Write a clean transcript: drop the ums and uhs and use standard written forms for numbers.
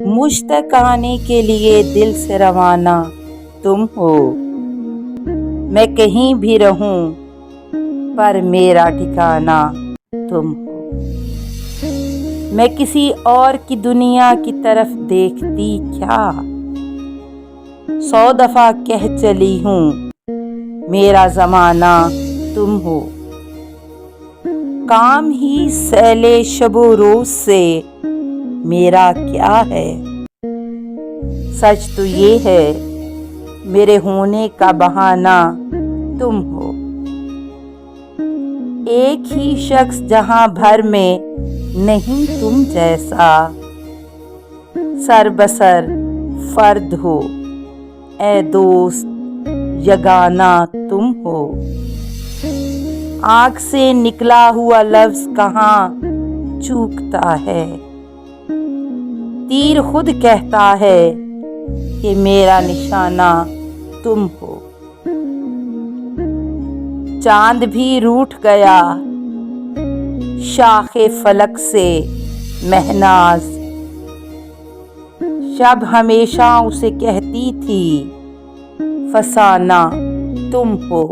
مجھ تک آنے کے لیے دل سے روانہ تم ہو۔ میں کہیں بھی رہوں پر میرا ٹھکانہ تم ہو۔ میں کسی اور کی دنیا کی طرف دیکھتی کیا، 100 دفعہ کہہ چلی ہوں میرا زمانہ تم ہو۔ کام ہی سیل شب و روز سے میرا کیا ہے، سچ تو یہ ہے میرے ہونے کا بہانہ تم ہو۔ ایک ہی شخص جہاں بھر میں نہیں تم جیسا، سر بسر فرد ہو اے دوست یگانہ تم ہو۔ آنکھ سے نکلا ہوا لفظ کہاں چوکتا ہے، تیر خود کہتا ہے کہ میرا نشانہ تم ہو۔ چاند بھی روٹھ گیا شاخ فلک سے مہناز، شب ہمیشہ اسے کہتی تھی فسانہ تم ہو۔